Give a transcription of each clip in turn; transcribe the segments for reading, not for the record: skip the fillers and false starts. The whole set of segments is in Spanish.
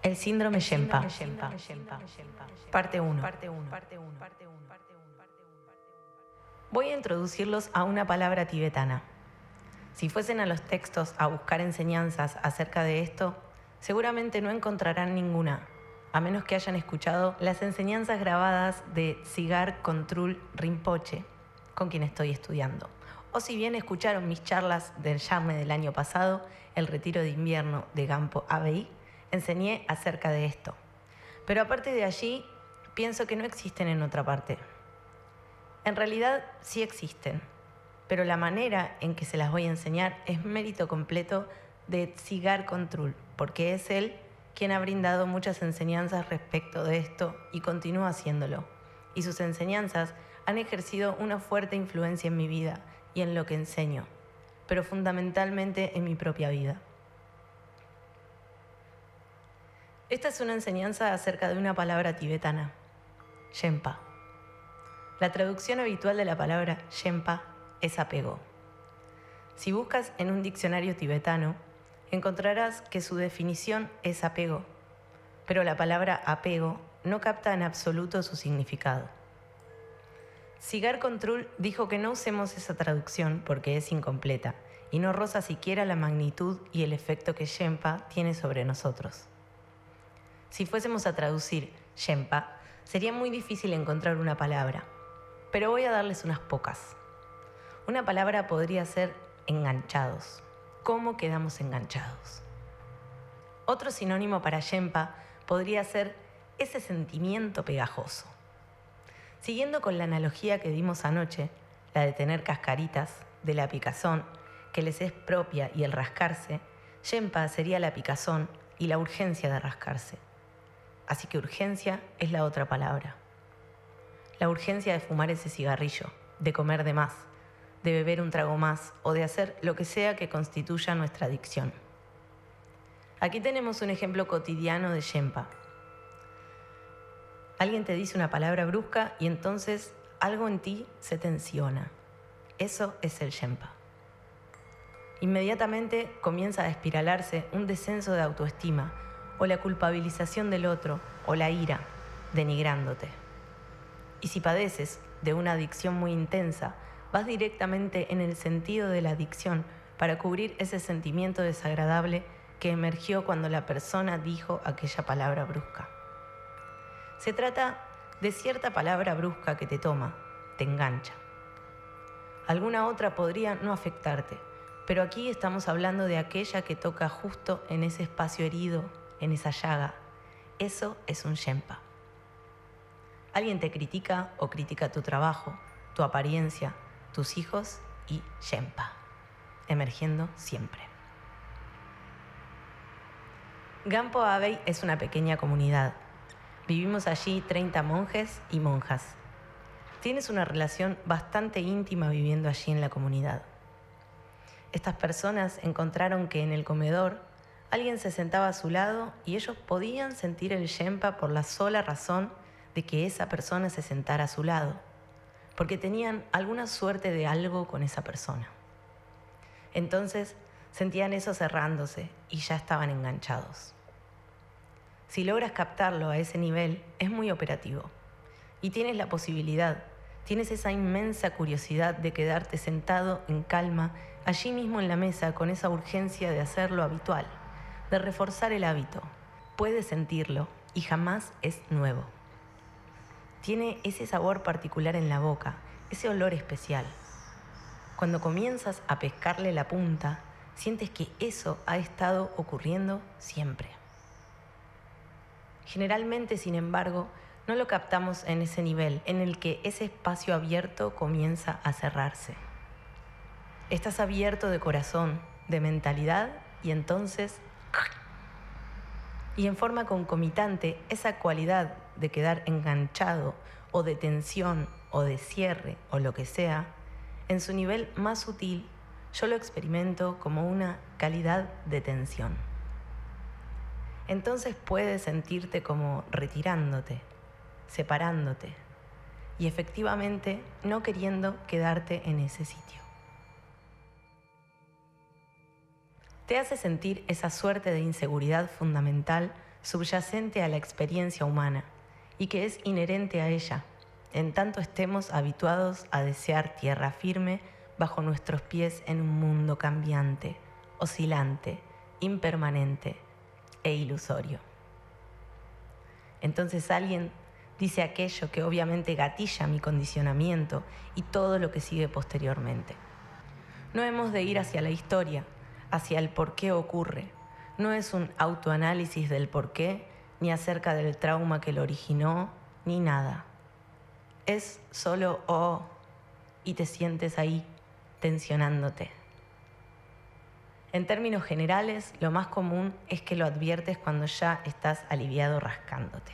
El síndrome Shenpa. Parte 1. Voy a introducirlos a una palabra tibetana. Si fuesen a los textos a buscar enseñanzas acerca de esto, seguramente no encontrarán ninguna, a menos que hayan escuchado las enseñanzas grabadas de Sigar Contrul Rinpoche, con quien estoy estudiando. O si bien escucharon mis charlas del Yarne del año pasado, el retiro de invierno de Gampo Abey, enseñé acerca de esto. Pero aparte de allí, pienso que no existen en otra parte. En realidad sí existen, pero la manera en que se las voy a enseñar es mérito completo de Sigar Contrul, porque es él quien ha brindado muchas enseñanzas respecto de esto y continúa haciéndolo. Y sus enseñanzas han ejercido una fuerte influencia en mi vida y en lo que enseño, pero fundamentalmente en mi propia vida. Esta es una enseñanza acerca de una palabra tibetana, Shenpa. La traducción habitual de la palabra Shenpa es apego. Si buscas en un diccionario tibetano, encontrarás que su definición es apego, pero la palabra apego no capta en absoluto su significado. Sigar Contrul dijo que no usemos esa traducción porque es incompleta y no roza siquiera la magnitud y el efecto que Shenpa tiene sobre nosotros. Si fuésemos a traducir Shenpa, sería muy difícil encontrar una palabra, pero voy a darles unas pocas. Una palabra podría ser enganchados. ¿Cómo quedamos enganchados? Otro sinónimo para Shenpa podría ser ese sentimiento pegajoso. Siguiendo con la analogía que dimos anoche, la de tener cascaritas, de la picazón, que les es propia y el rascarse, Shenpa sería la picazón y la urgencia de rascarse. Así que urgencia es la otra palabra. La urgencia de fumar ese cigarrillo, de comer de más, de beber un trago más o de hacer lo que sea que constituya nuestra adicción. Aquí tenemos un ejemplo cotidiano de Shenpa. Alguien te dice una palabra brusca y entonces algo en ti se tensiona. Eso es el Shenpa. Inmediatamente comienza a espiralarse un descenso de autoestima o la culpabilización del otro o la ira, denigrándote. Y si padeces de una adicción muy intensa, vas directamente en el sentido de la adicción para cubrir ese sentimiento desagradable que emergió cuando la persona dijo aquella palabra brusca. Se trata de cierta palabra brusca que te toma, te engancha. Alguna otra podría no afectarte, pero aquí estamos hablando de aquella que toca justo en ese espacio herido, en esa llaga. Eso es un Shenpa. Alguien te critica o critica tu trabajo, tu apariencia, tus hijos y Shenpa, emergiendo siempre. Gampo Abey es una pequeña comunidad. Vivimos allí 30 monjes y monjas. Tienes una relación bastante íntima viviendo allí en la comunidad. Estas personas encontraron que en el comedor alguien se sentaba a su lado y ellos podían sentir el Shenpa por la sola razón de que esa persona se sentara a su lado, porque tenían alguna suerte de algo con esa persona. Entonces sentían eso cerrándose y ya estaban enganchados. Si logras captarlo a ese nivel, es muy operativo. Y tienes la posibilidad, tienes esa inmensa curiosidad de quedarte sentado en calma, allí mismo en la mesa, con esa urgencia de hacerlo habitual, de reforzar el hábito. Puedes sentirlo y jamás es nuevo. Tiene ese sabor particular en la boca, ese olor especial. Cuando comienzas a pescarle la punta, sientes que eso ha estado ocurriendo siempre. Generalmente, sin embargo, no lo captamos en ese nivel en el que ese espacio abierto comienza a cerrarse. Estás abierto de corazón, de mentalidad y entonces... Y en forma concomitante, esa cualidad de quedar enganchado o de tensión o de cierre o lo que sea, en su nivel más sutil, yo lo experimento como una calidad de tensión. Entonces puedes sentirte como retirándote, separándote y efectivamente no queriendo quedarte en ese sitio. Te hace sentir esa suerte de inseguridad fundamental subyacente a la experiencia humana y que es inherente a ella, en tanto estemos habituados a desear tierra firme bajo nuestros pies en un mundo cambiante, oscilante, impermanente e ilusorio. Entonces alguien dice aquello que obviamente gatilla mi condicionamiento y todo lo que sigue posteriormente. No hemos de ir hacia la historia, hacia el por qué ocurre. No es un autoanálisis del por qué, ni acerca del trauma que lo originó, ni nada. Es solo y te sientes ahí, tensionándote. En términos generales, lo más común es que lo adviertes cuando ya estás aliviado rascándote.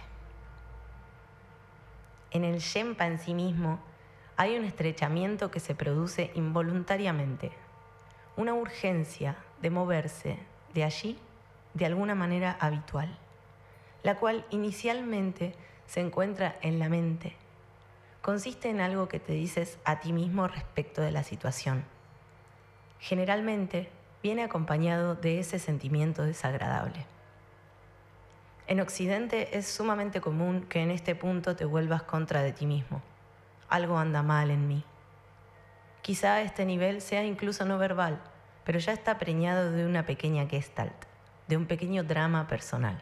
En el Shenpa en sí mismo hay un estrechamiento que se produce involuntariamente, una urgencia de moverse de allí de alguna manera habitual, la cual inicialmente se encuentra en la mente. Consiste en algo que te dices a ti mismo respecto de la situación. Generalmente viene acompañado de ese sentimiento desagradable. En Occidente es sumamente común que en este punto te vuelvas contra de ti mismo. Algo anda mal en mí. Quizá a este nivel sea incluso no verbal, pero ya está preñado de una pequeña gestalt, de un pequeño drama personal.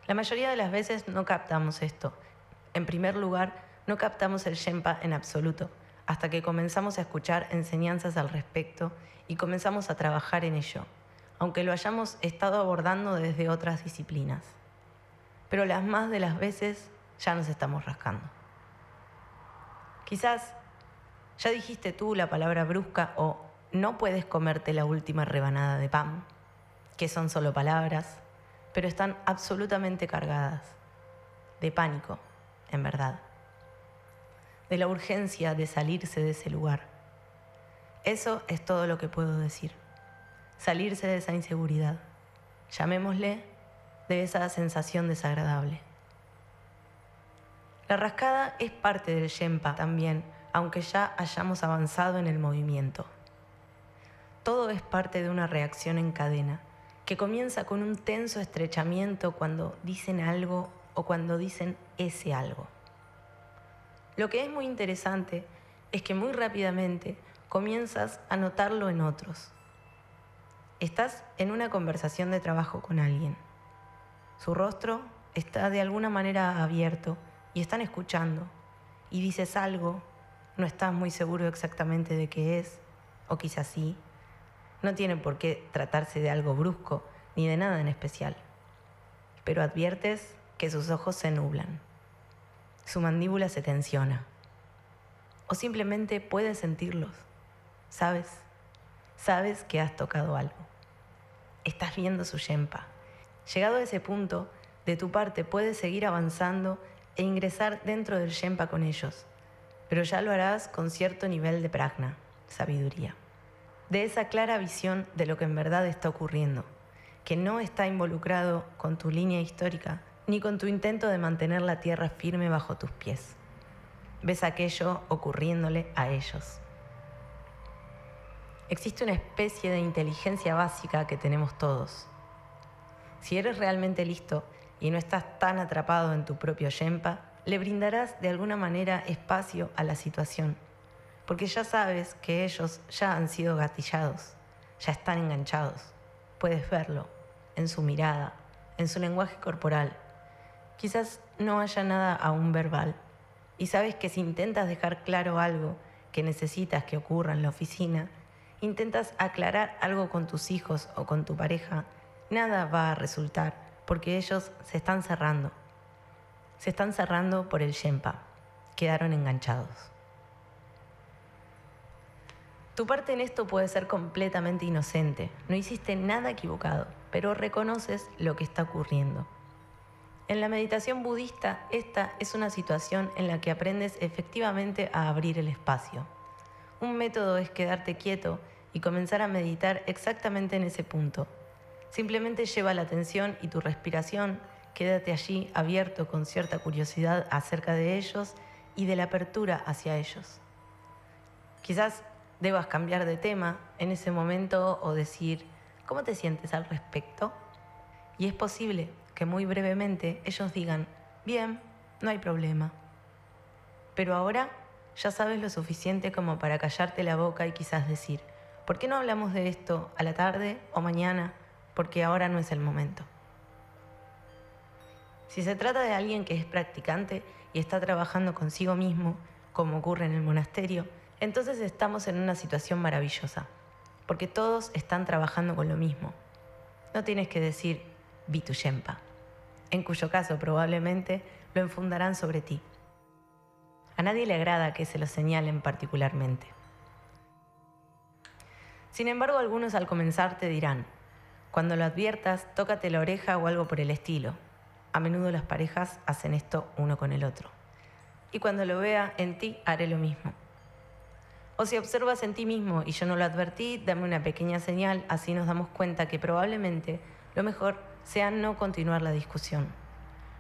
La mayoría de las veces no captamos esto. En primer lugar, no captamos el Shenpa en absoluto, hasta que comenzamos a escuchar enseñanzas al respecto y comenzamos a trabajar en ello, aunque lo hayamos estado abordando desde otras disciplinas. Pero las más de las veces ya nos estamos rascando. Quizás ya dijiste tú la palabra brusca o no puedes comerte la última rebanada de pan, que son solo palabras, pero están absolutamente cargadas de pánico, en verdad, de la urgencia de salirse de ese lugar. Eso es todo lo que puedo decir. Salirse de esa inseguridad, llamémosle, de esa sensación desagradable. La rascada es parte del Shenpa también, aunque ya hayamos avanzado en el movimiento. Todo es parte de una reacción en cadena, que comienza con un tenso estrechamiento cuando dicen algo o cuando dicen ese algo. Lo que es muy interesante es que muy rápidamente comienzas a notarlo en otros. Estás en una conversación de trabajo con alguien. Su rostro está de alguna manera abierto y están escuchando. Y dices algo, no estás muy seguro exactamente de qué es, o quizás sí. No tiene por qué tratarse de algo brusco ni de nada en especial. Pero adviertes que sus ojos se nublan. Su mandíbula se tensiona. O simplemente puedes sentirlos. Sabes que has tocado algo. Estás viendo su Shenpa. Llegado a ese punto, de tu parte puedes seguir avanzando e ingresar dentro del Shenpa con ellos, pero ya lo harás con cierto nivel de prajna, sabiduría, de esa clara visión de lo que en verdad está ocurriendo, que no está involucrado con tu línea histórica ni con tu intento de mantener la tierra firme bajo tus pies. Ves aquello ocurriéndole a ellos. Existe una especie de inteligencia básica que tenemos todos. Si eres realmente listo y no estás tan atrapado en tu propio Shenpa, le brindarás de alguna manera espacio a la situación, porque ya sabes que ellos ya han sido gatillados, ya están enganchados. Puedes verlo en su mirada, en su lenguaje corporal. Quizás no haya nada aún verbal, y sabes que si intentas dejar claro algo que necesitas que ocurra en la oficina, intentas aclarar algo con tus hijos o con tu pareja, nada va a resultar porque ellos se están cerrando. Se están cerrando por el Shenpa. Quedaron enganchados. Tu parte en esto puede ser completamente inocente. No hiciste nada equivocado, pero reconoces lo que está ocurriendo. En la meditación budista, esta es una situación en la que aprendes efectivamente a abrir el espacio. Un método es quedarte quieto y comenzar a meditar exactamente en ese punto. Simplemente lleva la atención y tu respiración, quédate allí abierto con cierta curiosidad acerca de ellos y de la apertura hacia ellos. Quizás debas cambiar de tema en ese momento o decir, ¿cómo te sientes al respecto? Y es posible que muy brevemente ellos digan, bien, no hay problema. Pero ahora ya sabes lo suficiente como para callarte la boca y quizás decir, ¿por qué no hablamos de esto a la tarde o mañana? Porque ahora no es el momento. Si se trata de alguien que es practicante y está trabajando consigo mismo, como ocurre en el monasterio, entonces estamos en una situación maravillosa, porque todos están trabajando con lo mismo. No tienes que decir, vi tu Shenpa, en cuyo caso probablemente lo enfundarán sobre ti. A nadie le agrada que se lo señalen particularmente. Sin embargo, algunos al comenzar te dirán, cuando lo adviertas, tócate la oreja o algo por el estilo. A menudo las parejas hacen esto uno con el otro. Y cuando lo vea en ti, haré lo mismo. O si observas en ti mismo y yo no lo advertí, dame una pequeña señal, así nos damos cuenta que probablemente lo mejor sea no continuar la discusión.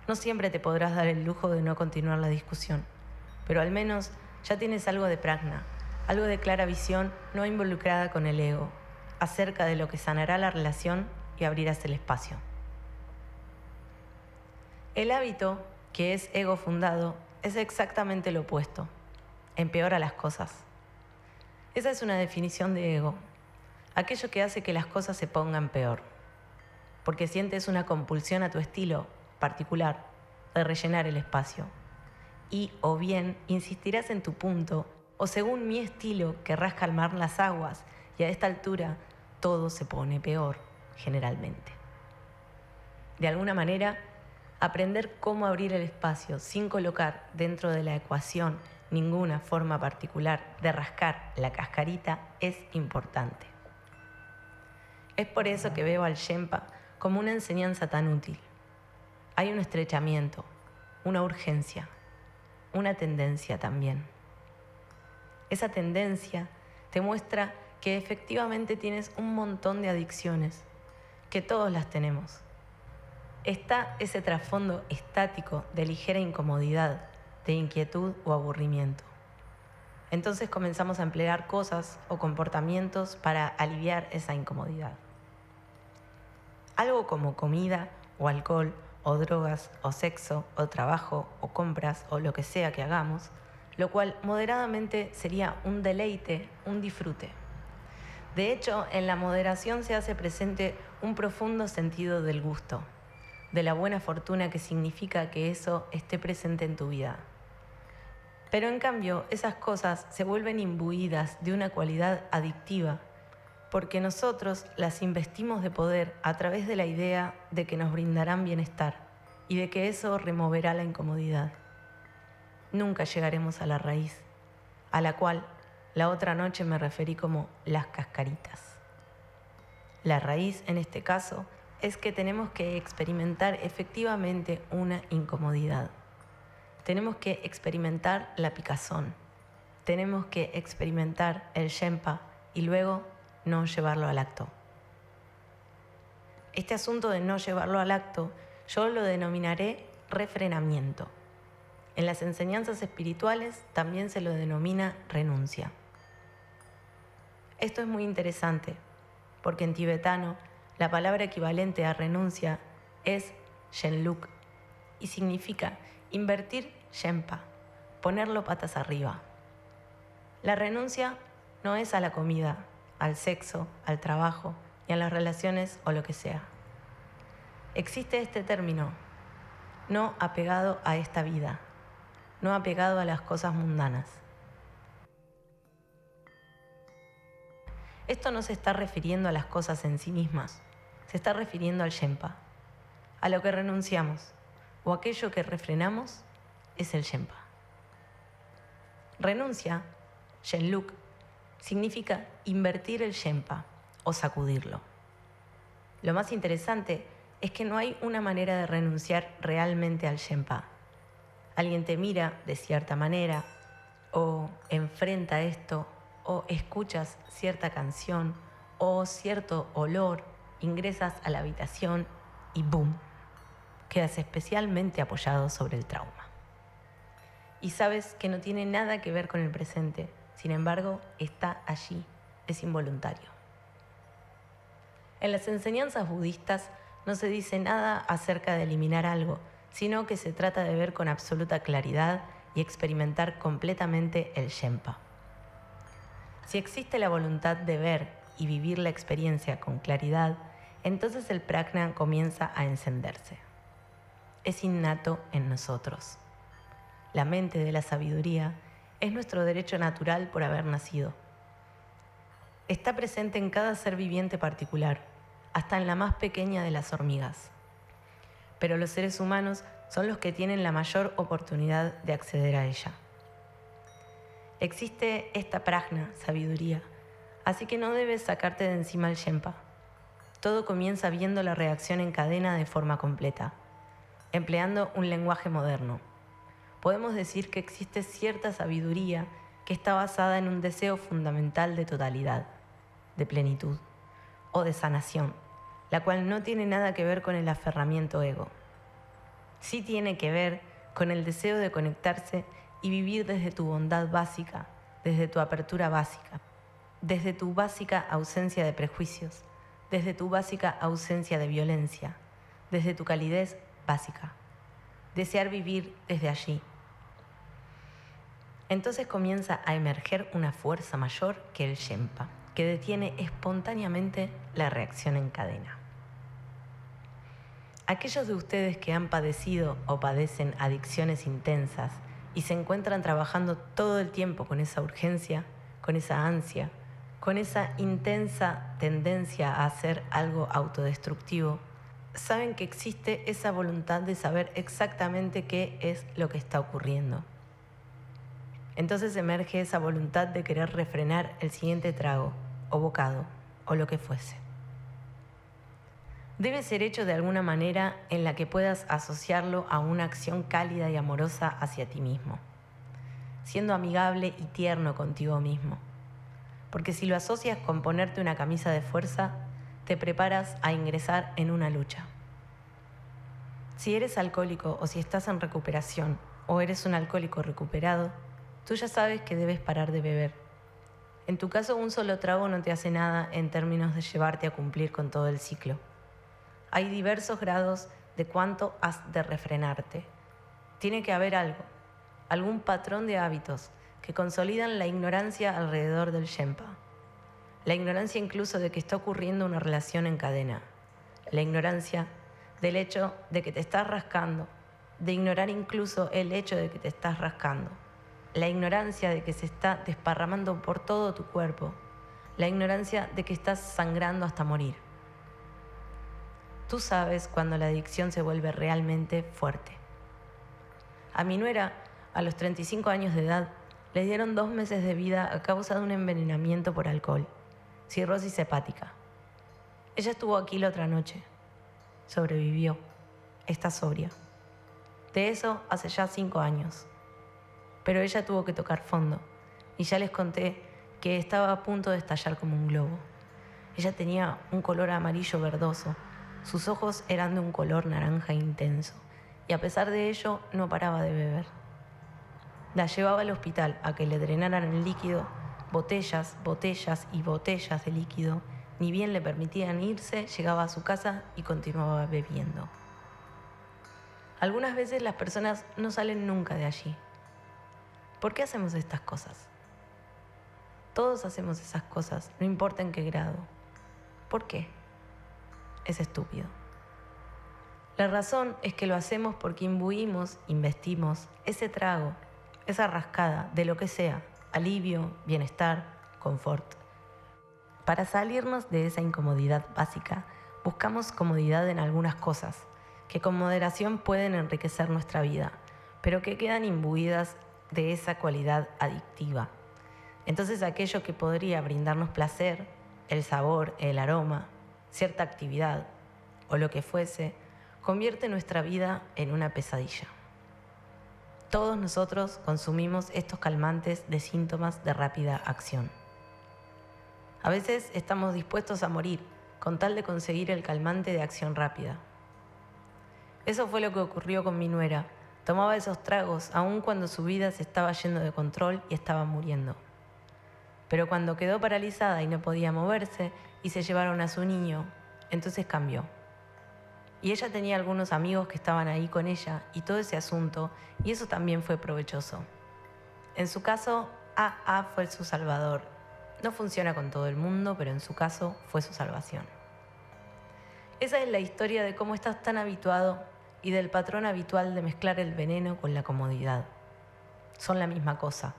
No siempre te podrás dar el lujo de no continuar la discusión, pero al menos ya tienes algo de prajna, algo de clara visión no involucrada con el ego, acerca de lo que sanará la relación y abrirás el espacio. El hábito, que es ego fundado, es exactamente lo opuesto. Empeora las cosas. Esa es una definición de ego. Aquello que hace que las cosas se pongan peor. Porque sientes una compulsión a tu estilo particular de rellenar el espacio. Y o bien insistirás en tu punto, o según mi estilo querrás calmar las aguas, y a esta altura todo se pone peor, generalmente. De alguna manera, aprender cómo abrir el espacio sin colocar dentro de la ecuación ninguna forma particular de rascar la cascarita es importante. Es por eso que veo al Shenpa como una enseñanza tan útil. Hay un estrechamiento, una urgencia, una tendencia también. Esa tendencia te muestra que efectivamente tienes un montón de adicciones, que todos las tenemos. Está ese trasfondo estático de ligera incomodidad, de inquietud o aburrimiento. Entonces comenzamos a emplear cosas o comportamientos para aliviar esa incomodidad. Algo como comida o alcohol o drogas o sexo o trabajo o compras o lo que sea que hagamos, lo cual moderadamente sería un deleite, un disfrute. De hecho, en la moderación se hace presente un profundo sentido del gusto, de la buena fortuna que significa que eso esté presente en tu vida. Pero en cambio, esas cosas se vuelven imbuidas de una cualidad adictiva, porque nosotros las investimos de poder a través de la idea de que nos brindarán bienestar y de que eso removerá la incomodidad. Nunca llegaremos a la raíz, a la cual la otra noche me referí como las cascaritas. La raíz, en este caso, es que tenemos que experimentar efectivamente una incomodidad. Tenemos que experimentar la picazón. Tenemos que experimentar el Shenpa y luego no llevarlo al acto. Este asunto de no llevarlo al acto yo lo denominaré refrenamiento. En las enseñanzas espirituales también se lo denomina renuncia. Esto es muy interesante, porque en tibetano la palabra equivalente a renuncia es Shenluk y significa invertir Shenpa, ponerlo patas arriba. La renuncia no es a la comida, al sexo, al trabajo y a las relaciones o lo que sea. Existe este término, no apegado a esta vida, no apegado a las cosas mundanas. Esto no se está refiriendo a las cosas en sí mismas, se está refiriendo al Shenpa. A lo que renunciamos o aquello que refrenamos es el Shenpa. Renuncia, Shenluk, significa invertir el Shenpa o sacudirlo. Lo más interesante es que no hay una manera de renunciar realmente al Shenpa. Alguien te mira de cierta manera o enfrenta esto o escuchas cierta canción o cierto olor, ingresas a la habitación y ¡boom! Quedas especialmente apoyado sobre el trauma. Y sabes que no tiene nada que ver con el presente, sin embargo, está allí, es involuntario. En las enseñanzas budistas no se dice nada acerca de eliminar algo, sino que se trata de ver con absoluta claridad y experimentar completamente el Shenpa. Si existe la voluntad de ver y vivir la experiencia con claridad, entonces el prajna comienza a encenderse. Es innato en nosotros. La mente de la sabiduría es nuestro derecho natural por haber nacido. Está presente en cada ser viviente particular, hasta en la más pequeña de las hormigas. Pero los seres humanos son los que tienen la mayor oportunidad de acceder a ella. Existe esta prajna, sabiduría, así que no debes sacarte de encima el Shenpa. Todo comienza viendo la reacción en cadena de forma completa, empleando un lenguaje moderno. Podemos decir que existe cierta sabiduría que está basada en un deseo fundamental de totalidad, de plenitud o de sanación, la cual no tiene nada que ver con el aferramiento ego. Sí tiene que ver con el deseo de conectarse y vivir desde tu bondad básica, desde tu apertura básica, desde tu básica ausencia de prejuicios, desde tu básica ausencia de violencia, desde tu calidez básica. Desear vivir desde allí. Entonces comienza a emerger una fuerza mayor que el Shenpa, que detiene espontáneamente la reacción en cadena. Aquellos de ustedes que han padecido o padecen adicciones intensas y se encuentran trabajando todo el tiempo con esa urgencia, con esa ansia, con esa intensa tendencia a hacer algo autodestructivo, saben que existe esa voluntad de saber exactamente qué es lo que está ocurriendo. Entonces emerge esa voluntad de querer refrenar el siguiente trago, o bocado, o lo que fuese. Debe ser hecho de alguna manera en la que puedas asociarlo a una acción cálida y amorosa hacia ti mismo, siendo amigable y tierno contigo mismo. Porque si lo asocias con ponerte una camisa de fuerza, te preparas a ingresar en una lucha. Si eres alcohólico o si estás en recuperación o eres un alcohólico recuperado, tú ya sabes que debes parar de beber. En tu caso, un solo trago no te hace nada en términos de llevarte a cumplir con todo el ciclo. Hay diversos grados de cuánto has de refrenarte. Tiene que haber algo, algún patrón de hábitos que consolidan la ignorancia alrededor del Shenpa. La ignorancia incluso de que está ocurriendo una relación en cadena. La ignorancia del hecho de que te estás rascando, de ignorar incluso el hecho de que te estás rascando. La ignorancia de que se está desparramando por todo tu cuerpo. La ignorancia de que estás sangrando hasta morir. Tú sabes cuando la adicción se vuelve realmente fuerte. A mi nuera, a los 35 años de edad, le dieron 2 meses de vida a causa de un envenenamiento por alcohol, cirrosis hepática. Ella estuvo aquí la otra noche. Sobrevivió. Está sobria. De eso hace ya 5 años. Pero ella tuvo que tocar fondo, y ya les conté que estaba a punto de estallar como un globo. Ella tenía un color amarillo verdoso, sus ojos eran de un color naranja intenso, y a pesar de ello no paraba de beber. La llevaba al hospital a que le drenaran el líquido, botellas, botellas y botellas de líquido, ni bien le permitían irse, llegaba a su casa y continuaba bebiendo. Algunas veces las personas no salen nunca de allí. ¿Por qué hacemos estas cosas? Todos hacemos esas cosas, no importa en qué grado. ¿Por qué? Es estúpido. La razón es que lo hacemos porque imbuimos, investimos ese trago, esa rascada de lo que sea, alivio, bienestar, confort. Para salirnos de esa incomodidad básica, buscamos comodidad en algunas cosas, que con moderación pueden enriquecer nuestra vida, pero que quedan imbuidas de esa cualidad adictiva. Entonces aquello que podría brindarnos placer, el sabor, el aroma, cierta actividad o lo que fuese, convierte nuestra vida en una pesadilla. Todos nosotros consumimos estos calmantes de síntomas de rápida acción. A veces estamos dispuestos a morir con tal de conseguir el calmante de acción rápida. Eso fue lo que ocurrió con mi nuera. Tomaba esos tragos aun cuando su vida se estaba yendo de control y estaba muriendo. Pero cuando quedó paralizada y no podía moverse y se llevaron a su niño, entonces cambió. Y ella tenía algunos amigos que estaban ahí con ella y todo ese asunto, y eso también fue provechoso. En su caso, AA fue su salvador. No funciona con todo el mundo, pero en su caso fue su salvación. Esa es la historia de cómo estás tan habituado y del patrón habitual de mezclar el veneno con la comodidad. Son la misma cosa.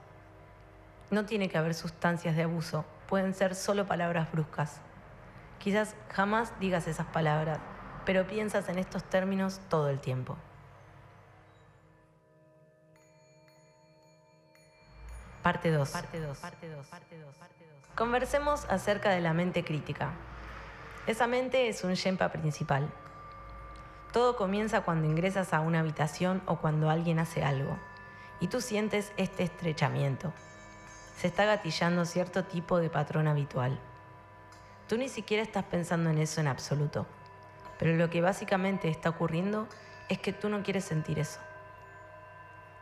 No tiene que haber sustancias de abuso, pueden ser solo palabras bruscas. Quizás jamás digas esas palabras, pero piensas en estos términos todo el tiempo. Parte 2. Conversemos acerca de la mente crítica. Esa mente es un Shenpa principal. Todo comienza cuando ingresas a una habitación o cuando alguien hace algo, y tú sientes este estrechamiento. Se está gatillando cierto tipo de patrón habitual. Tú ni siquiera estás pensando en eso en absoluto, pero lo que básicamente está ocurriendo es que tú no quieres sentir eso.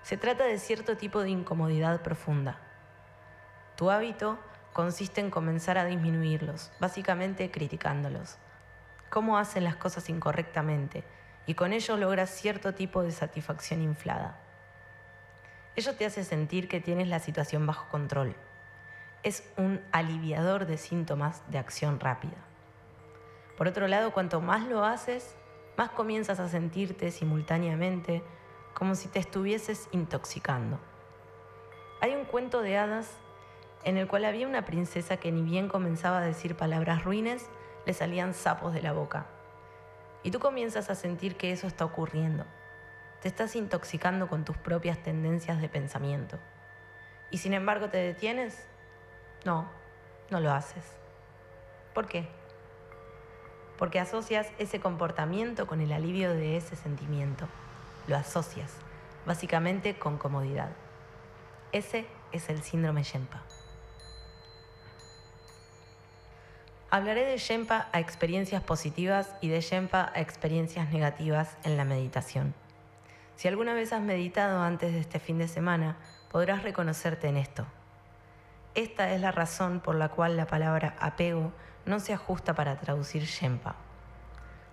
Se trata de cierto tipo de incomodidad profunda. Tu hábito consiste en comenzar a disminuirlos, básicamente criticándolos. Cómo hacen las cosas incorrectamente, y con ello logras cierto tipo de satisfacción inflada. Ello te hace sentir que tienes la situación bajo control. Es un aliviador de síntomas de acción rápida. Por otro lado, cuanto más lo haces, más comienzas a sentirte simultáneamente como si te estuvieses intoxicando. Hay un cuento de hadas en el cual había una princesa que ni bien comenzaba a decir palabras ruines, le salían sapos de la boca. Y tú comienzas a sentir que eso está ocurriendo. Te estás intoxicando con tus propias tendencias de pensamiento. Y sin embargo, ¿te detienes? No lo haces. ¿Por qué? Porque asocias ese comportamiento con el alivio de ese sentimiento. Lo asocias, básicamente, con comodidad. Ese es el síndrome Shenpa. Hablaré de Shenpa a experiencias positivas y de Shenpa a experiencias negativas en la meditación. Si alguna vez has meditado antes de este fin de semana, podrás reconocerte en esto. Esta es la razón por la cual la palabra apego no se ajusta para traducir Shenpa.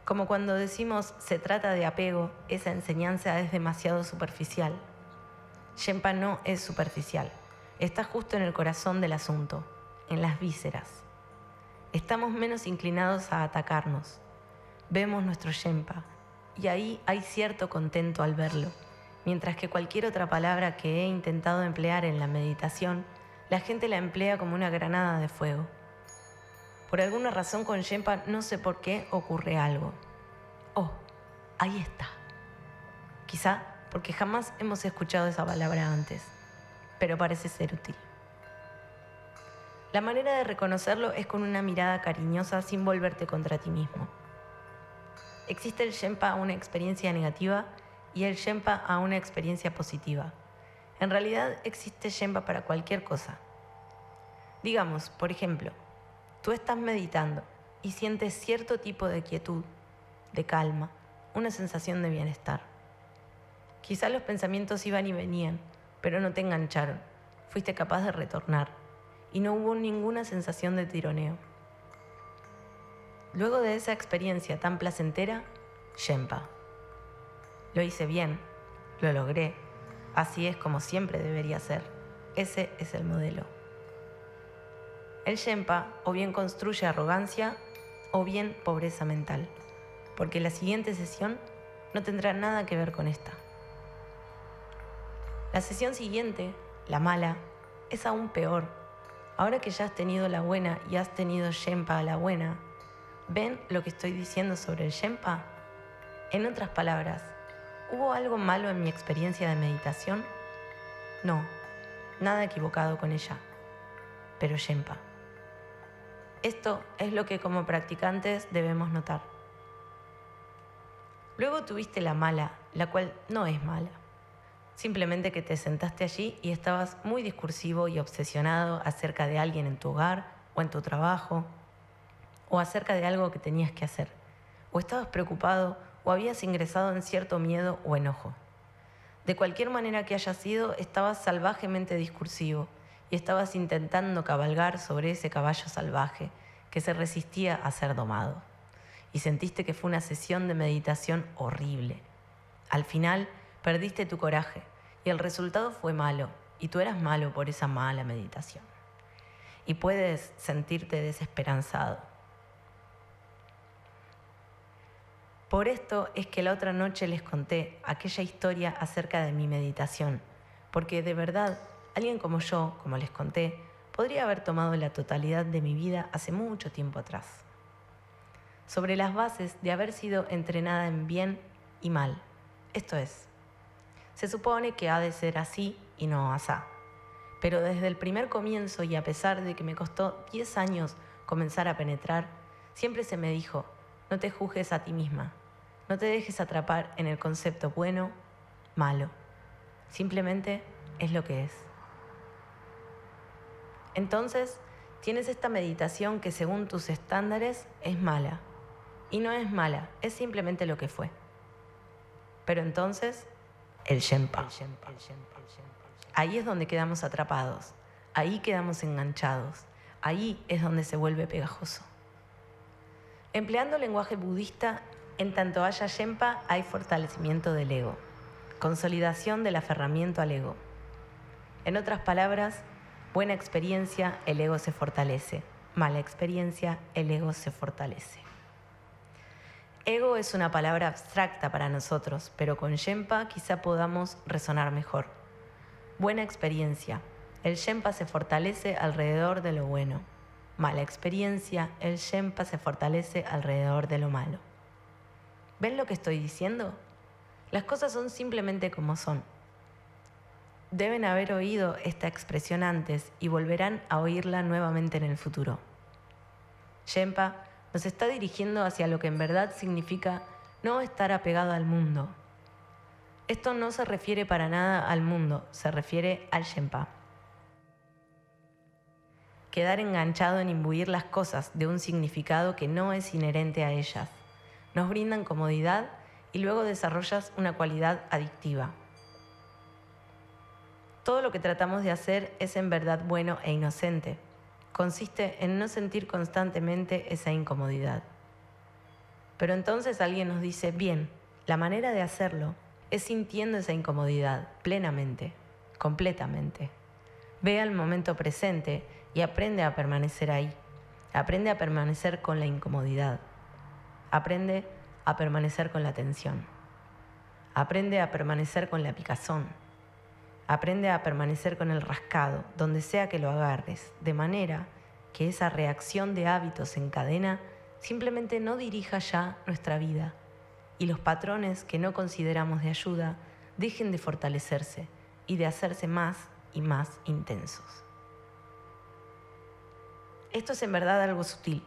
Como cuando decimos se trata de apego, esa enseñanza es demasiado superficial. Shenpa no es superficial, está justo en el corazón del asunto, en las vísceras. Estamos menos inclinados a atacarnos. Vemos nuestro Shenpa y ahí hay cierto contento al verlo, mientras que cualquier otra palabra que he intentado emplear en la meditación, la gente la emplea como una granada de fuego. Por alguna razón con Shenpa no sé por qué ocurre algo. Oh, ahí está. Quizá porque jamás hemos escuchado esa palabra antes, pero parece ser útil. La manera de reconocerlo es con una mirada cariñosa sin volverte contra ti mismo. Existe el Shenpa a una experiencia negativa y el Shenpa a una experiencia positiva. En realidad existe Shenpa para cualquier cosa. Digamos, por ejemplo, tú estás meditando y sientes cierto tipo de quietud, de calma, una sensación de bienestar. Quizá los pensamientos iban y venían, pero no te engancharon. Fuiste capaz de retornar y no hubo ninguna sensación de tironeo. Luego de esa experiencia tan placentera, Shenpa. Lo hice bien, lo logré, así es como siempre debería ser. Ese es el modelo. El Shenpa o bien construye arrogancia o bien pobreza mental, porque la siguiente sesión no tendrá nada que ver con esta. La sesión siguiente, la mala, es aún peor. Ahora que ya has tenido la buena y has tenido Shenpa a la buena, ¿ven lo que estoy diciendo sobre el Shenpa? En otras palabras, ¿hubo algo malo en mi experiencia de meditación? No, nada equivocado con ella, pero Shenpa. Esto es lo que como practicantes debemos notar. Luego tuviste la mala, la cual no es mala. Simplemente que te sentaste allí y estabas muy discursivo y obsesionado acerca de alguien en tu hogar o en tu trabajo, o acerca de algo que tenías que hacer, o estabas preocupado o habías ingresado en cierto miedo o enojo. De cualquier manera que haya sido, estabas salvajemente discursivo y estabas intentando cabalgar sobre ese caballo salvaje que se resistía a ser domado. y sentiste que fue una sesión de meditación horrible. Al final, perdiste tu coraje y el resultado fue malo, y tú eras malo por esa mala meditación. Y puedes sentirte desesperanzado. Por esto es que la otra noche les conté aquella historia acerca de mi meditación, porque de verdad, alguien como yo, como les conté, podría haber tomado la totalidad de mi vida hace mucho tiempo atrás. Sobre las bases de haber sido entrenada en bien y mal. Esto es, se supone que ha de ser así y no asá. Pero desde el primer comienzo y a pesar de que me costó 10 años comenzar a penetrar, siempre se me dijo, no te juzgues a ti misma, no te dejes atrapar en el concepto bueno, malo. Simplemente es lo que es. Entonces, tienes esta meditación que según tus estándares es mala. Y no es mala, es simplemente lo que fue. Pero entonces, el Shenpa. Ahí es donde quedamos atrapados, ahí quedamos enganchados, ahí es donde se vuelve pegajoso. Empleando lenguaje budista, en tanto haya Shenpa, hay fortalecimiento del ego, consolidación del aferramiento al ego. En otras palabras, buena experiencia, el ego se fortalece. Mala experiencia, el ego se fortalece. Ego es una palabra abstracta para nosotros, pero con Shenpa quizá podamos resonar mejor. Buena experiencia. El Shenpa se fortalece alrededor de lo bueno. Mala experiencia. El Shenpa se fortalece alrededor de lo malo. ¿Ven lo que estoy diciendo? Las cosas son simplemente como son. Deben haber oído esta expresión antes y volverán a oírla nuevamente en el futuro. Shenpa nos está dirigiendo hacia lo que en verdad significa no estar apegado al mundo. Esto no se refiere para nada al mundo, se refiere al Shenpa. Quedar enganchado en imbuir las cosas de un significado que no es inherente a ellas. Nos brindan comodidad y luego desarrollas una cualidad adictiva. Todo lo que tratamos de hacer es en verdad bueno e inocente. Consiste en no sentir constantemente esa incomodidad. Pero entonces alguien nos dice, bien, la manera de hacerlo es sintiendo esa incomodidad plenamente, completamente. Ve al momento presente y aprende a permanecer ahí. Aprende a permanecer con la incomodidad. Aprende a permanecer con la tensión. Aprende a permanecer con la picazón. Aprende a permanecer con el rascado, donde sea que lo agarres, de manera que esa reacción de hábitos en cadena simplemente no dirija ya nuestra vida y los patrones que no consideramos de ayuda dejen de fortalecerse y de hacerse más y más intensos. Esto es en verdad algo sutil,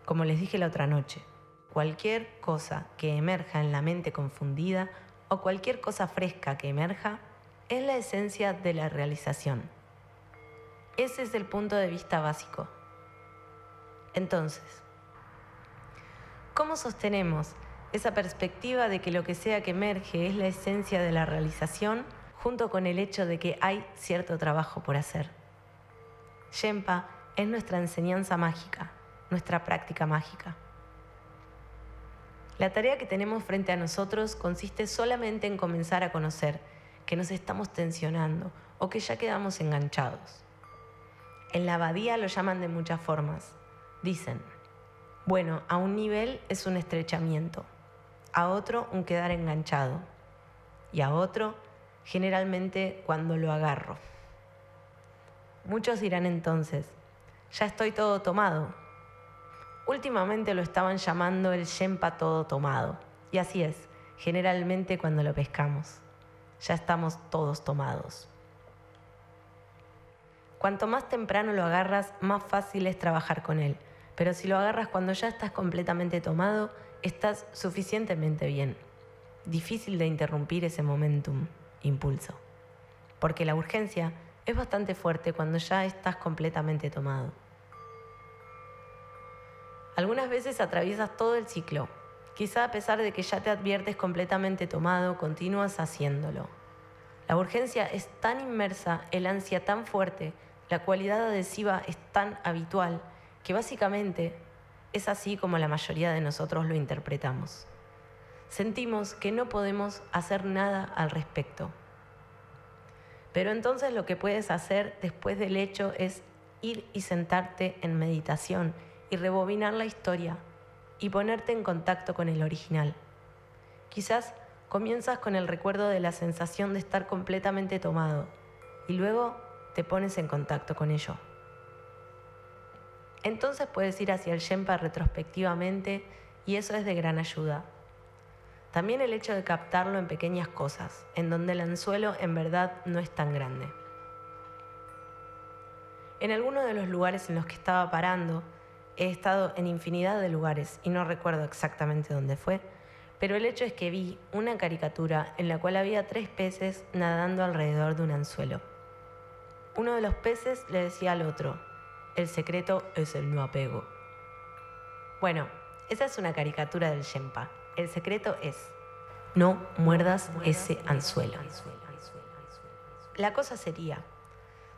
como les dije la otra noche. Cualquier cosa que emerja en la mente confundida o cualquier cosa fresca que emerja es la esencia de la realización. Ese es el punto de vista básico. Entonces, ¿cómo sostenemos esa perspectiva de que lo que sea que emerge es la esencia de la realización, junto con el hecho de que hay cierto trabajo por hacer? Shenpa es nuestra enseñanza mágica, nuestra práctica mágica. La tarea que tenemos frente a nosotros consiste solamente en comenzar a conocer que nos estamos tensionando o que ya quedamos enganchados. En la abadía lo llaman de muchas formas. Dicen, bueno, a un nivel es un estrechamiento, a otro un quedar enganchado y a otro generalmente cuando lo agarro. Muchos dirán entonces, ya estoy todo tomado. Últimamente lo estaban llamando el Shenpa todo tomado, y así es, generalmente cuando lo pescamos. Ya estamos todos tomados. Cuanto más temprano lo agarras, más fácil es trabajar con él. Pero si lo agarras cuando ya estás completamente tomado, estás suficientemente bien. Difícil de interrumpir ese momentum, impulso. Porque la urgencia es bastante fuerte cuando ya estás completamente tomado. Algunas veces atraviesas todo el ciclo. Quizá a pesar de que ya te adviertes completamente tomado, continúas haciéndolo. La urgencia es tan inmersa, el ansia tan fuerte, la cualidad adhesiva es tan habitual, que básicamente es así como la mayoría de nosotros lo interpretamos. Sentimos que no podemos hacer nada al respecto. Pero entonces lo que puedes hacer después del hecho es ir y sentarte en meditación y rebobinar la historia y ponerte en contacto con el original. Quizás comienzas con el recuerdo de la sensación de estar completamente tomado y luego te pones en contacto con ello. Entonces puedes ir hacia el Shenpa retrospectivamente y eso es de gran ayuda. También el hecho de captarlo en pequeñas cosas, en donde el anzuelo en verdad no es tan grande. En algunos de los lugares en los que estaba parando, he estado en infinidad de lugares y no recuerdo exactamente dónde fue, pero el hecho es que vi una caricatura en la cual había 3 peces nadando alrededor de un anzuelo. Uno de los peces le decía al otro: el secreto es el no apego. Bueno, esa es una caricatura del Shenpa. El secreto es: no muerdas ese anzuelo. La cosa sería,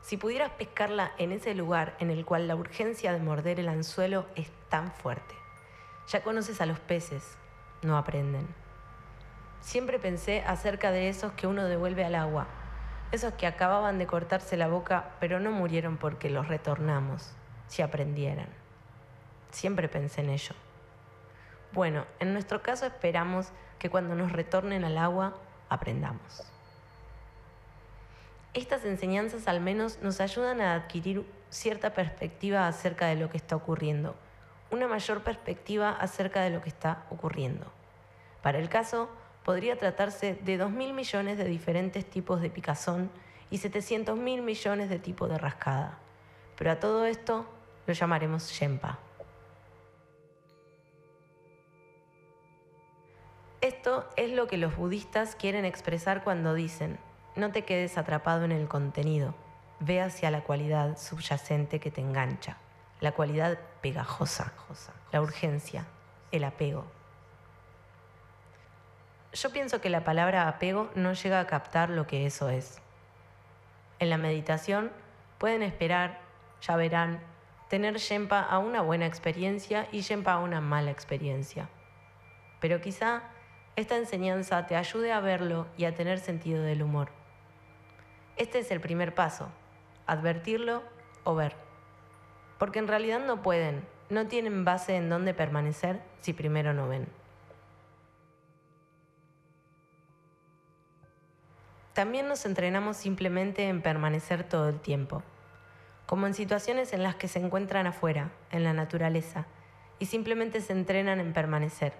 si pudieras pescarla en ese lugar en el cual la urgencia de morder el anzuelo es tan fuerte. Ya conoces a los peces, no aprenden. Siempre pensé acerca de esos que uno devuelve al agua, esos que acababan de cortarse la boca pero no murieron porque los retornamos, si aprendieran. Siempre pensé en ello. Bueno, en nuestro caso esperamos que cuando nos retornen al agua, aprendamos. Estas enseñanzas al menos nos ayudan a adquirir cierta perspectiva acerca de lo que está ocurriendo, una mayor perspectiva acerca de lo que está ocurriendo. Para el caso, podría tratarse de 2.000 millones de diferentes tipos de picazón y 700.000 millones de tipos de rascada. Pero a todo esto lo llamaremos Shenpa. Esto es lo que los budistas quieren expresar cuando dicen: no te quedes atrapado en el contenido, ve hacia la cualidad subyacente que te engancha, la cualidad pegajosa, la urgencia, el apego. Yo pienso que la palabra apego no llega a captar lo que eso es. En la meditación pueden esperar, ya verán, tener Shenpa a una buena experiencia y Shenpa a una mala experiencia. Pero quizá esta enseñanza te ayude a verlo y a tener sentido del humor. Este es el primer paso, advertirlo o ver. Porque en realidad no pueden, no tienen base en dónde permanecer si primero no ven. También nos entrenamos simplemente en permanecer todo el tiempo, como en situaciones en las que se encuentran afuera, en la naturaleza, y simplemente se entrenan en permanecer.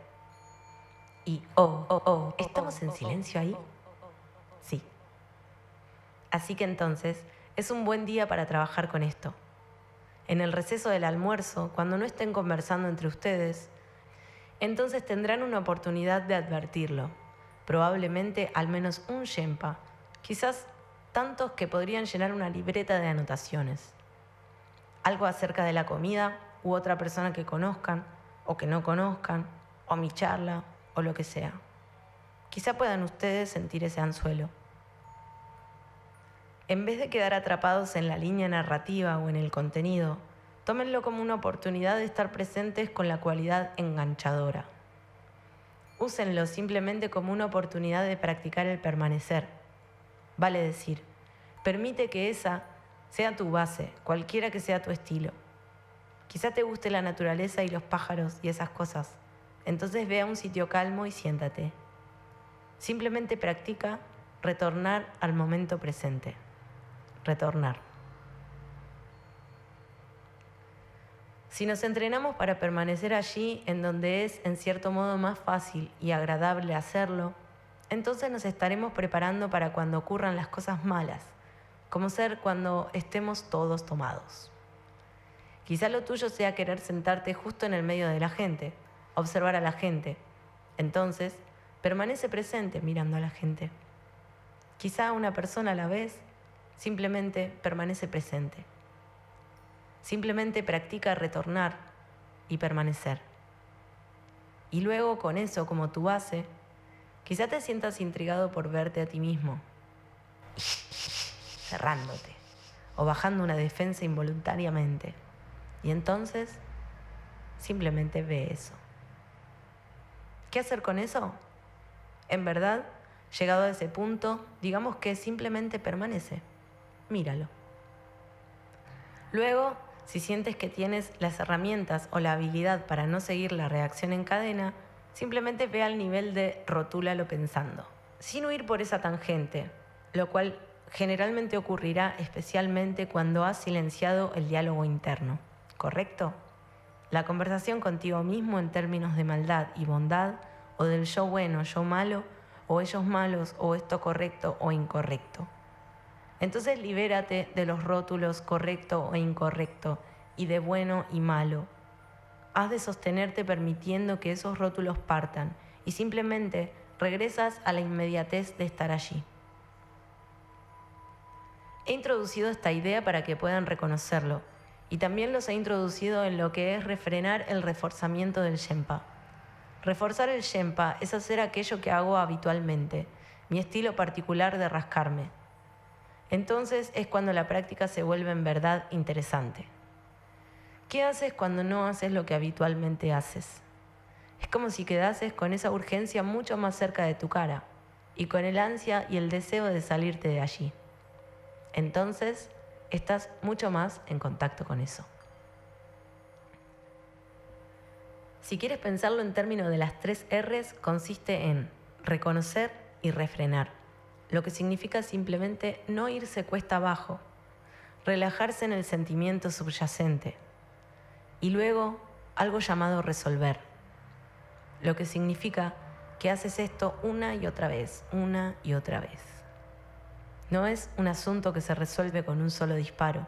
Y ¿estamos en silencio ahí? Sí. Así que entonces, es un buen día para trabajar con esto. En el receso del almuerzo, cuando no estén conversando entre ustedes, entonces tendrán una oportunidad de advertirlo. Probablemente al menos un Shenpa, quizás tantos que podrían llenar una libreta de anotaciones. Algo acerca de la comida u otra persona que conozcan o que no conozcan, o mi charla o lo que sea. Quizá puedan ustedes sentir ese anzuelo. En vez de quedar atrapados en la línea narrativa o en el contenido, tómenlo como una oportunidad de estar presentes con la cualidad enganchadora. Úsenlo simplemente como una oportunidad de practicar el permanecer. Vale decir, permite que esa sea tu base, cualquiera que sea tu estilo. Quizá te guste la naturaleza y los pájaros y esas cosas. Entonces ve a un sitio calmo y siéntate. Simplemente practica retornar al momento presente. Retornar. Si nos entrenamos para permanecer allí en donde es en cierto modo más fácil y agradable hacerlo, entonces nos estaremos preparando para cuando ocurran las cosas malas, como ser cuando estemos todos tomados. Quizá lo tuyo sea querer sentarte justo en el medio de la gente, observar a la gente. Entonces, permanece presente mirando a la gente. Quizá una persona a la vez, simplemente permanece presente. Simplemente practica retornar y permanecer. Y luego con eso como tu base, quizá te sientas intrigado por verte a ti mismo, cerrándote o bajando una defensa involuntariamente. Y entonces, simplemente ve eso. ¿Qué hacer con eso? En verdad, llegado a ese punto, digamos que simplemente permanece. Míralo. Luego, si sientes que tienes las herramientas o la habilidad para no seguir la reacción en cadena, simplemente ve al nivel de rotúlalo pensando, sin huir por esa tangente, lo cual generalmente ocurrirá especialmente cuando has silenciado el diálogo interno, ¿correcto? La conversación contigo mismo en términos de maldad y bondad, o del yo bueno, yo malo, o ellos malos, o esto correcto o incorrecto. Entonces libérate de los rótulos correcto o incorrecto y de bueno y malo. Has de sostenerte permitiendo que esos rótulos partan y simplemente regresas a la inmediatez de estar allí. He introducido esta idea para que puedan reconocerlo y también los he introducido en lo que es refrenar el reforzamiento del Shenpa. Reforzar el Shenpa es hacer aquello que hago habitualmente, mi estilo particular de rascarme. Entonces es cuando la práctica se vuelve en verdad interesante. ¿Qué haces cuando no haces lo que habitualmente haces? Es como si quedases con esa urgencia mucho más cerca de tu cara y con el ansia y el deseo de salirte de allí. Entonces estás mucho más en contacto con eso. Si quieres pensarlo en términos de las 3 R's, consiste en reconocer y refrenar, lo que significa simplemente no irse cuesta abajo, relajarse en el sentimiento subyacente, y luego algo llamado resolver, lo que significa que haces esto una y otra vez. No es un asunto que se resuelve con un solo disparo,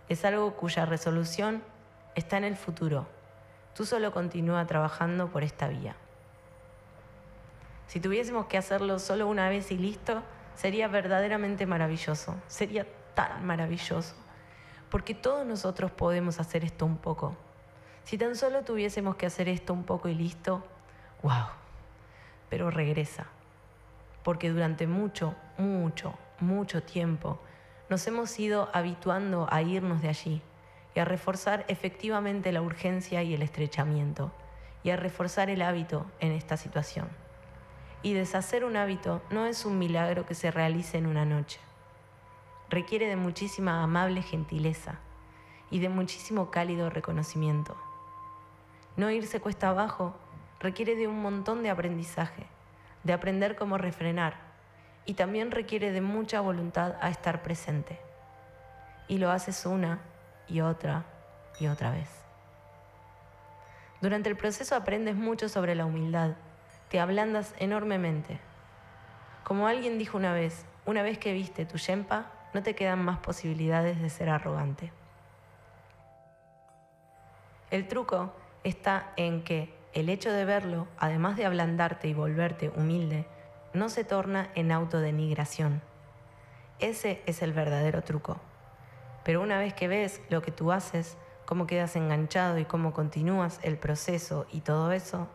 es algo cuya resolución está en el futuro. Tú solo continúa trabajando por esta vía. Si tuviésemos que hacerlo solo una vez y listo, sería verdaderamente maravilloso, sería tan maravilloso, porque todos nosotros podemos hacer esto un poco. Si tan solo tuviésemos que hacer esto un poco y listo, wow, pero regresa, porque durante mucho tiempo nos hemos ido habituando a irnos de allí y a reforzar efectivamente la urgencia y el estrechamiento, y a reforzar el hábito en esta situación. Y deshacer un hábito no es un milagro que se realice en una noche. Requiere de muchísima amable gentileza y de muchísimo cálido reconocimiento. No irse cuesta abajo requiere de un montón de aprendizaje, de aprender cómo refrenar, y también requiere de mucha voluntad a estar presente. Y lo haces una y otra vez. Durante el proceso aprendes mucho sobre la humildad, te ablandas enormemente. Como alguien dijo una vez que viste tu Shenpa, no te quedan más posibilidades de ser arrogante. El truco está en que el hecho de verlo, además de ablandarte y volverte humilde, no se torna en autodenigración. Ese es el verdadero truco. Pero una vez que ves lo que tú haces, cómo quedas enganchado y cómo continúas el proceso y todo eso,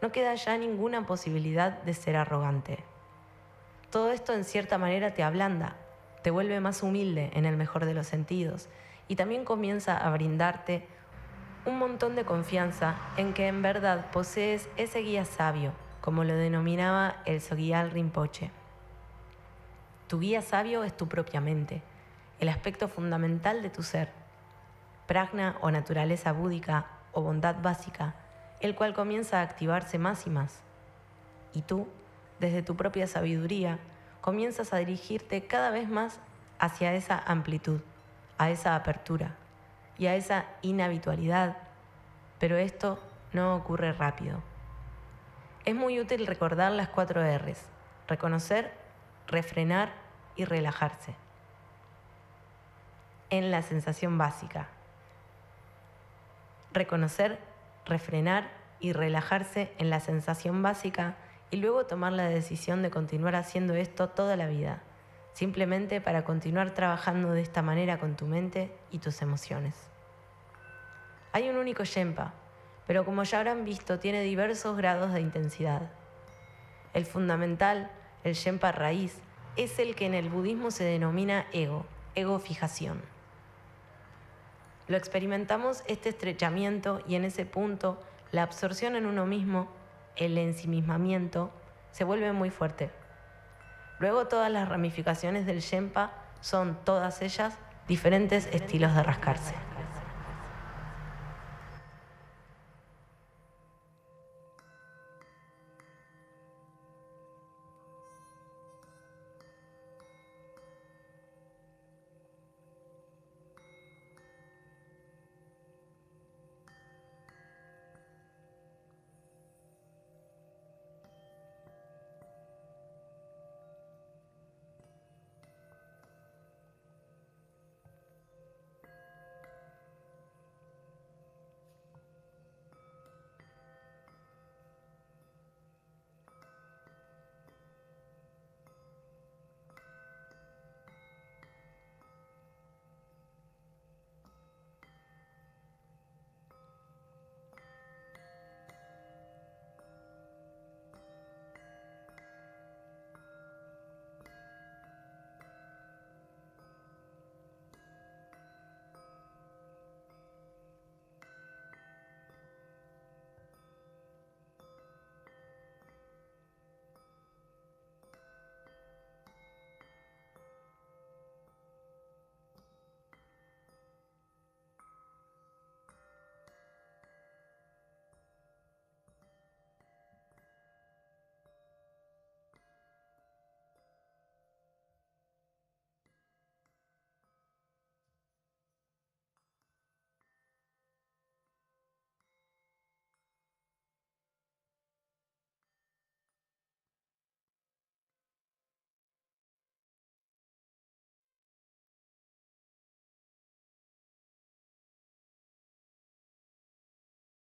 no queda ya ninguna posibilidad de ser arrogante. Todo esto en cierta manera te ablanda, te vuelve más humilde en el mejor de los sentidos y también comienza a brindarte un montón de confianza en que en verdad posees ese guía sabio, como lo denominaba el Sogyal Rinpoche. Tu guía sabio es tu propia mente, el aspecto fundamental de tu ser, prajna o naturaleza búdica o bondad básica, el cual comienza a activarse más y más. Y tú, desde tu propia sabiduría, comienzas a dirigirte cada vez más hacia esa amplitud, a esa apertura y a esa inhabitualidad, pero esto no ocurre rápido. Es muy útil recordar las 4 R's: reconocer, refrenar y relajarse. En la sensación básica. Reconocer, refrenar y relajarse en la sensación básica y luego tomar la decisión de continuar haciendo esto toda la vida, simplemente para continuar trabajando de esta manera con tu mente y tus emociones. Hay un único Shenpa, pero como ya habrán visto, tiene diversos grados de intensidad. El fundamental, el Shenpa raíz, es el que en el budismo se denomina ego fijación. Lo experimentamos este estrechamiento y en ese punto la absorción en uno mismo, el ensimismamiento, se vuelve muy fuerte. Luego todas las ramificaciones del Shenpa son todas ellas diferentes estilos de rascarse.